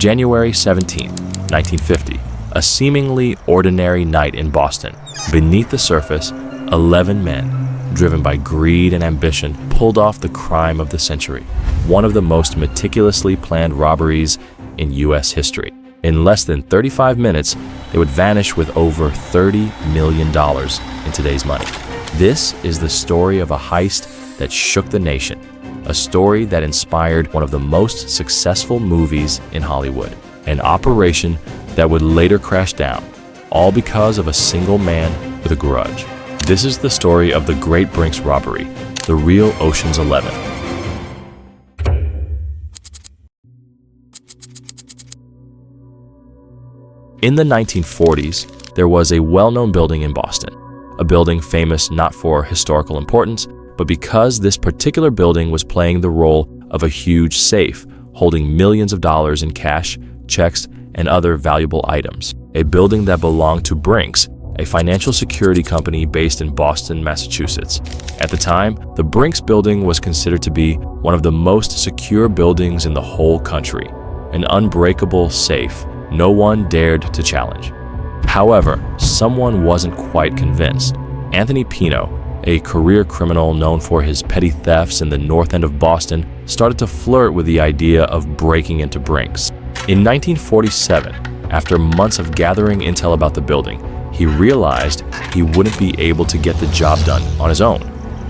January 17th, 1950, a seemingly ordinary night in Boston. Beneath the surface, 11 men, driven by greed and ambition, pulled off the crime of the century, one of the most meticulously planned robberies in U.S. history. In less than 35 minutes, they would vanish with over $30 million in today's money. This is the story of a heist that shook the nation, a story that inspired one of the most successful movies in Hollywood, an operation that would later crash down, all because of a single man with a grudge. This is the story of the Great Brink's robbery, the real Ocean's 11. In the 1940s, there was a well-known building in Boston, a building famous not for historical importance, but because this particular building was playing the role of a huge safe, holding millions of dollars in cash, checks, and other valuable items. A building that belonged to Brink's, a financial security company based in Boston, Massachusetts. At the time, the Brink's building was considered to be one of the most secure buildings in the whole country, an unbreakable safe no one dared to challenge. However, someone wasn't quite convinced. Anthony Pino, a career criminal known for his petty thefts in the North End of Boston, started to flirt with the idea of breaking into Brink's. In 1947, after months of gathering intel about the building, he realized he wouldn't be able to get the job done on his own.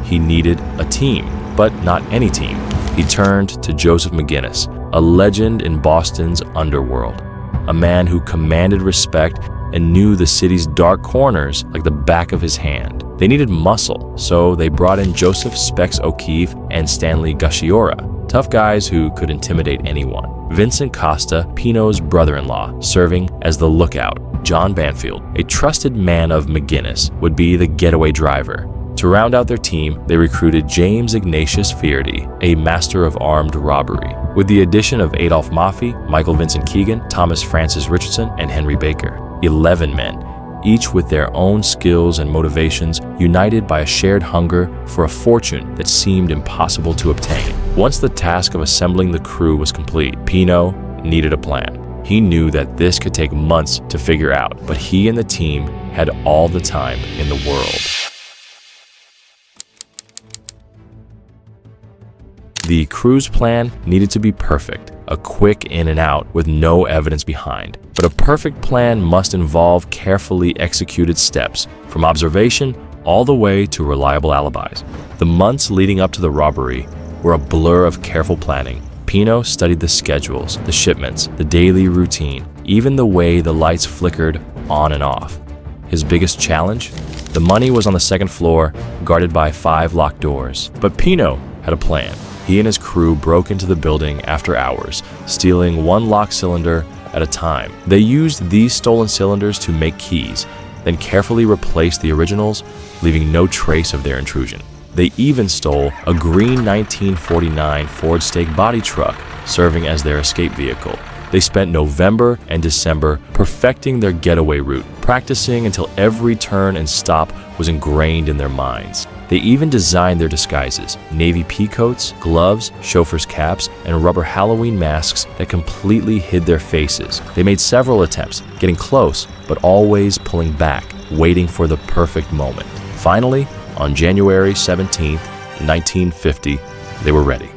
He needed a team, but not any team. He turned to Joseph McGinnis, a legend in Boston's underworld, a man who commanded respect and knew the city's dark corners like the back of his hand. They needed muscle, so they brought in Joseph Specs O'Keefe and Stanley Gusciora, tough guys who could intimidate anyone. Vincent Costa, Pino's brother-in-law, serving as the lookout. John Banfield, a trusted man of McGinnis, would be the getaway driver. To round out their team, they recruited James Ignatius Fierdy, a master of armed robbery, with the addition of Adolph Maffei, Michael Vincent Keegan, Thomas Francis Richardson, and Henry Baker. 11 men, each with their own skills and motivations, united by a shared hunger for a fortune that seemed impossible to obtain. Once the task of assembling the crew was complete, Pino needed a plan. He knew that this could take months to figure out, but he and the team had all the time in the world. The crew's plan needed to be perfect, a quick in and out with no evidence behind. But a perfect plan must involve carefully executed steps, from observation all the way to reliable alibis. The months leading up to the robbery were a blur of careful planning. Pino studied the schedules, the shipments, the daily routine, even the way the lights flickered on and off. His biggest challenge? The money was on the second floor, guarded by 5 locked doors. But Pino had a plan. He and his crew broke into the building after hours, stealing 1 locked cylinder at a time. They used these stolen cylinders to make keys, then carefully replaced the originals, leaving no trace of their intrusion. They even stole a green 1949 Ford Stake body truck, serving as their escape vehicle. They spent November and December perfecting their getaway route, practicing until every turn and stop was ingrained in their minds. They even designed their disguises: navy pea coats, gloves, chauffeurs' caps, and rubber Halloween masks that completely hid their faces. They made several attempts, getting close, but always pulling back, waiting for the perfect moment. Finally, on January 17, 1950, they were ready.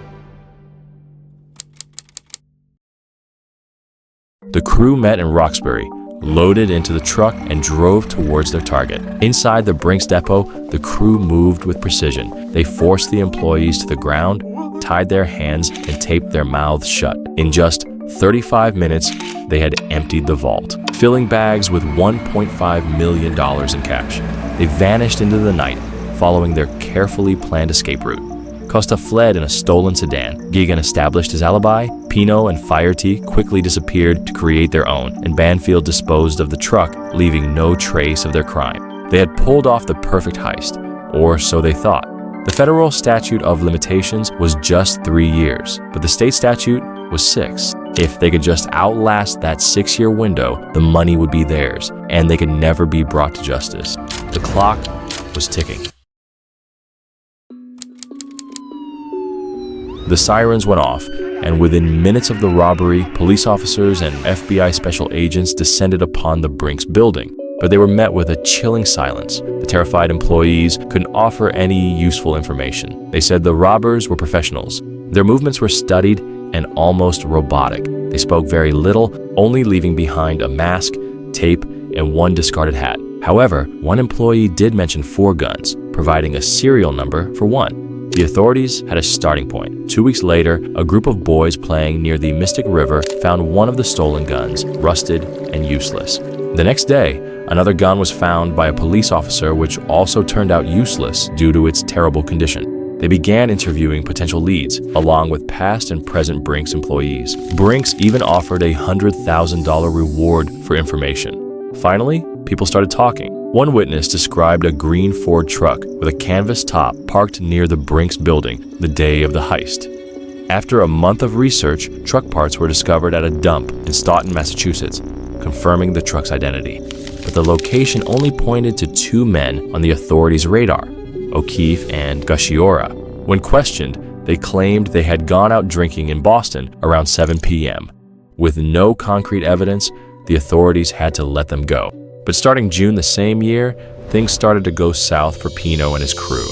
The crew met in Roxbury, loaded into the truck, and drove towards their target. Inside the Brink's depot, the crew moved with precision. They forced the employees to the ground, tied their hands, and taped their mouths shut. In just 35 minutes, they had emptied the vault, filling bags with $1.5 million in cash. They vanished into the night, following their carefully planned escape route. Costa fled in a stolen sedan. Geoghegan established his alibi. Pino and Fierty quickly disappeared to create their own, and Banfield disposed of the truck, leaving no trace of their crime. They had pulled off the perfect heist, or so they thought. The federal statute of limitations was just 3 years, but the state statute was 6. If they could just outlast that 6-year window, the money would be theirs, and they could never be brought to justice. The clock was ticking. The sirens went off, and within minutes of the robbery, police officers and FBI special agents descended upon the Brink's building. But they were met with a chilling silence. The terrified employees couldn't offer any useful information. They said the robbers were professionals. Their movements were studied and almost robotic. They spoke very little, only leaving behind a mask, tape, and one discarded hat. However, one employee did mention 4 guns, providing a serial number for one. The authorities had a starting point. 2 weeks later, a group of boys playing near the Mystic River found one of the stolen guns, rusted and useless. The next day, another gun was found by a police officer, which also turned out useless due to its terrible condition. They began interviewing potential leads, along with past and present Brink's employees. Brink's even offered a $100,000 reward for information. Finally, people started talking. One witness described a green Ford truck with a canvas top parked near the Brink's building the day of the heist. After a month of research, truck parts were discovered at a dump in Stoughton, Massachusetts, confirming the truck's identity. But the location only pointed to 2 men on the authorities' radar, O'Keefe and Gusciora. When questioned, they claimed they had gone out drinking in Boston around 7 p.m. With no concrete evidence, the authorities had to let them go. But starting June the same year, things started to go south for Pino and his crew.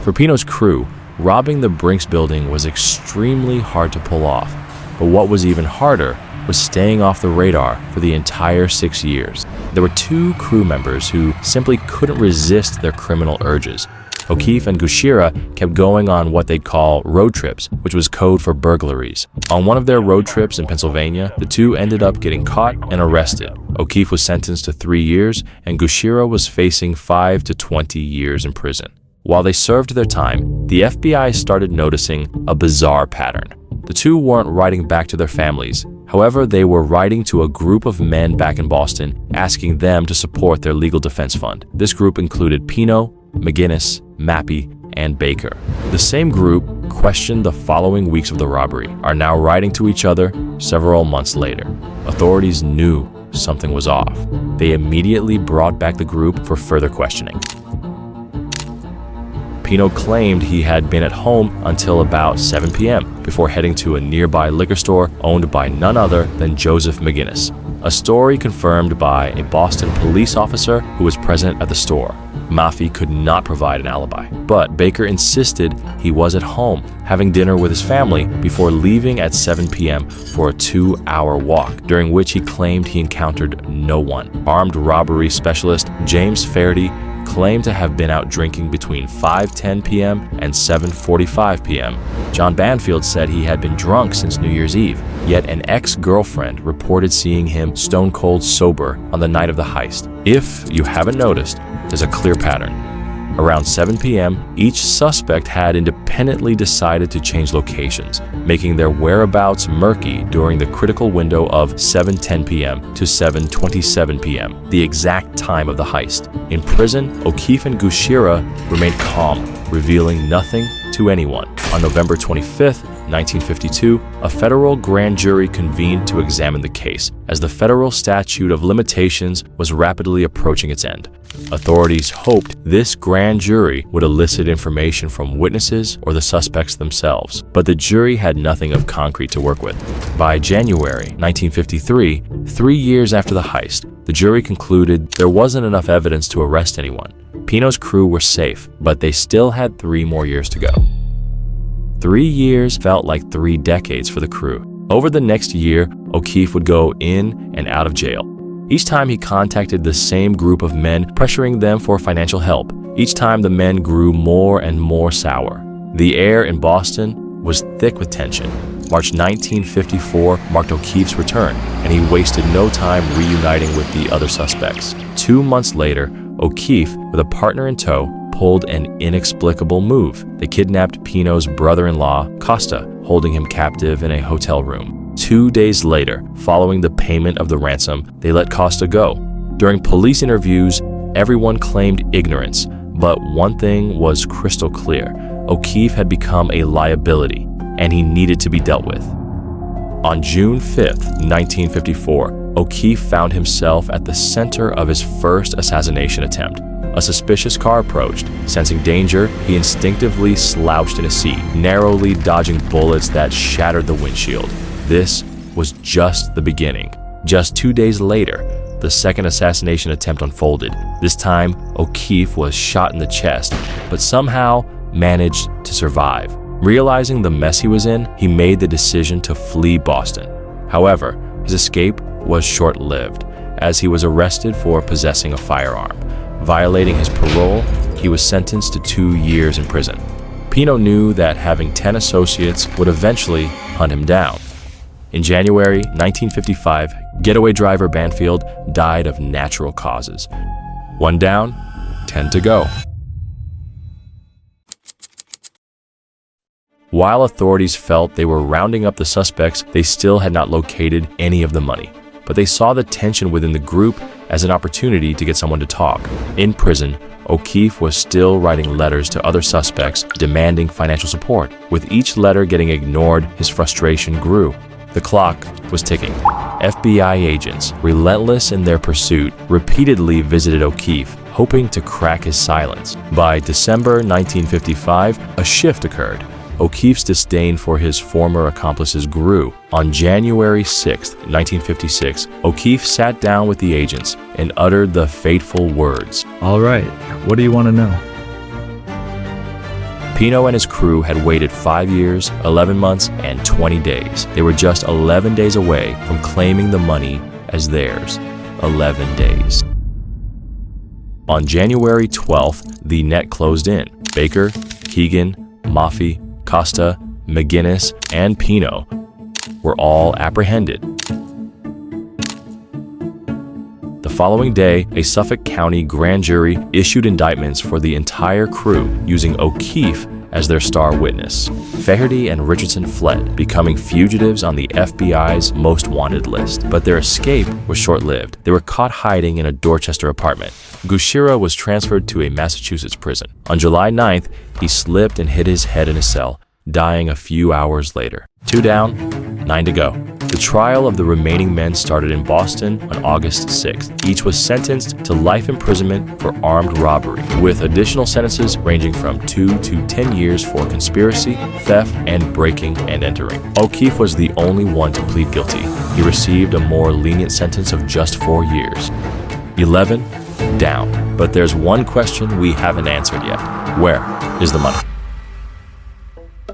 For Pino's crew, robbing the Brink's building was extremely hard to pull off. But what was even harder was staying off the radar for the entire 6 years. There were 2 crew members who simply couldn't resist their criminal urges. O'Keefe and Gusciora kept going on what they'd call road trips, which was code for burglaries. On one of their road trips in Pennsylvania, the 2 ended up getting caught and arrested. O'Keefe was sentenced to 3 years, and Gusciora was facing 5 to 20 years in prison. While they served their time, the FBI started noticing a bizarre pattern. The 2 weren't writing back to their families. However, they were writing to a group of men back in Boston, asking them to support their legal defense fund. This group included Pino, McGinnis, Mappy, and Baker. The same group, questioned the following weeks of the robbery, are now writing to each other several months later. Authorities knew something was off. They immediately brought back the group for further questioning. Pino claimed he had been at home until about 7 p.m. before heading to a nearby liquor store owned by none other than Joseph McGinnis, a story confirmed by a Boston police officer who was present at the store. Maffei could not provide an alibi, but Baker insisted he was at home having dinner with his family before leaving at 7 p.m. for a 2-hour walk, during which he claimed he encountered no one. Armed robbery specialist James Fairdy claimed to have been out drinking between 5:10 p.m. and 7:45 p.m. John Banfield said he had been drunk since New Year's Eve, yet an ex-girlfriend reported seeing him stone cold sober on the night of the heist. If you haven't noticed, there's a clear pattern. Around 7 p.m., each suspect had independently decided to change locations, making their whereabouts murky during the critical window of 7:10 p.m. to 7:27 p.m., the exact time of the heist. In prison, O'Keefe and Gusciora remained calm, revealing nothing to anyone. On November 25th, 1952, a federal grand jury convened to examine the case, as the federal statute of limitations was rapidly approaching its end. Authorities hoped this grand jury would elicit information from witnesses or the suspects themselves, but the jury had nothing of concrete to work with. By January 1953, 3 years after the heist, the jury concluded there wasn't enough evidence to arrest anyone. Pino's crew were safe, but they still had 3 more years to go. 3 years felt like 3 decades for the crew. Over the next year, O'Keefe would go in and out of jail. Each time he contacted the same group of men, pressuring them for financial help. Each time the men grew more and more sour. The air in Boston was thick with tension. March 1954 marked O'Keefe's return, and he wasted no time reuniting with the other suspects. 2 months later, O'Keefe, with a partner in tow, pulled an inexplicable move. They kidnapped Pino's brother-in-law, Costa, holding him captive in a hotel room. 2 days later, following the payment of the ransom, they let Costa go. During police interviews, everyone claimed ignorance, but one thing was crystal clear. O'Keefe had become a liability, and he needed to be dealt with. On June 5th, 1954, O'Keefe found himself at the center of his first assassination attempt. A suspicious car approached. Sensing danger, he instinctively slouched in his seat, narrowly dodging bullets that shattered the windshield. This was just the beginning. Just 2 days later, the second assassination attempt unfolded. This time, O'Keefe was shot in the chest, but somehow managed to survive. Realizing the mess he was in, he made the decision to flee Boston. However, his escape was short-lived, as he was arrested for possessing a firearm. Violating his parole, he was sentenced to 2 years in prison. Pino knew that having 10 associates would eventually hunt him down. In January 1955, getaway driver Banfield died of natural causes. 1 down, 10 to go. While authorities felt they were rounding up the suspects, they still had not located any of the money. But they saw the tension within the group as an opportunity to get someone to talk. In prison, O'Keefe was still writing letters to other suspects demanding financial support. With each letter getting ignored, his frustration grew. The clock was ticking. FBI agents, relentless in their pursuit, repeatedly visited O'Keefe, hoping to crack his silence. By December 1955, a shift occurred. O'Keefe's disdain for his former accomplices grew. On January 6, 1956, O'Keefe sat down with the agents and uttered the fateful words. "All right, what do you want to know?" Pino and his crew had waited 5 years, 11 months, and 20 days. They were just 11 days away from claiming the money as theirs. 11 days. On January 12th, the net closed in. Baker, Keegan, Maffei, Costa, McGinnis, and Pino were all apprehended. The following day, a Suffolk County grand jury issued indictments for the entire crew, using O'Keefe as their star witness. Faherty and Richardson fled, becoming fugitives on the FBI's most wanted list. But their escape was short-lived. They were caught hiding in a Dorchester apartment. Gushira was transferred to a Massachusetts prison. On July 9th, he slipped and hit his head in a cell, dying a few hours later. 2 down, 9 to go. The trial of the remaining men started in Boston on August 6th. Each was sentenced to life imprisonment for armed robbery, with additional sentences ranging from 2 to 10 years for conspiracy, theft, and breaking and entering. O'Keefe was the only one to plead guilty. He received a more lenient sentence of just 4 years. 11 down. But there's one question we haven't answered yet. Where is the money?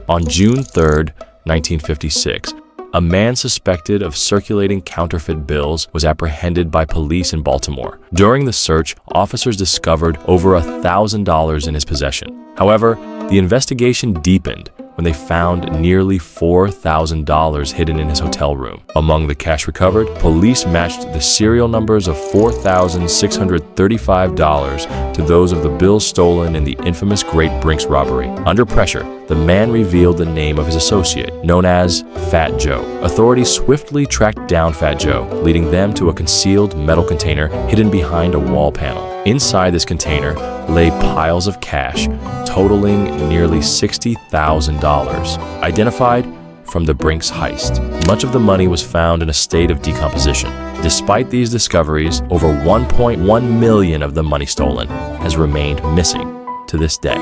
On June 3rd, 1956, a man suspected of circulating counterfeit bills was apprehended by police in Baltimore. During the search, officers discovered over $1,000 in his possession. However, the investigation deepened when they found nearly $4,000 hidden in his hotel room. Among the cash recovered, police matched the serial numbers of $4,635 to those of the bills stolen in the infamous Great Brink's robbery. Under pressure, the man revealed the name of his associate, known as Fat Joe. Authorities swiftly tracked down Fat Joe, leading them to a concealed metal container hidden behind a wall panel. Inside this container lay piles of cash, totaling nearly $60,000, identified from the Brink's heist. Much of the money was found in a state of decomposition. Despite these discoveries, over $1.1 million of the money stolen has remained missing to this day.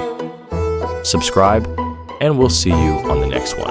Subscribe, and we'll see you on the next one.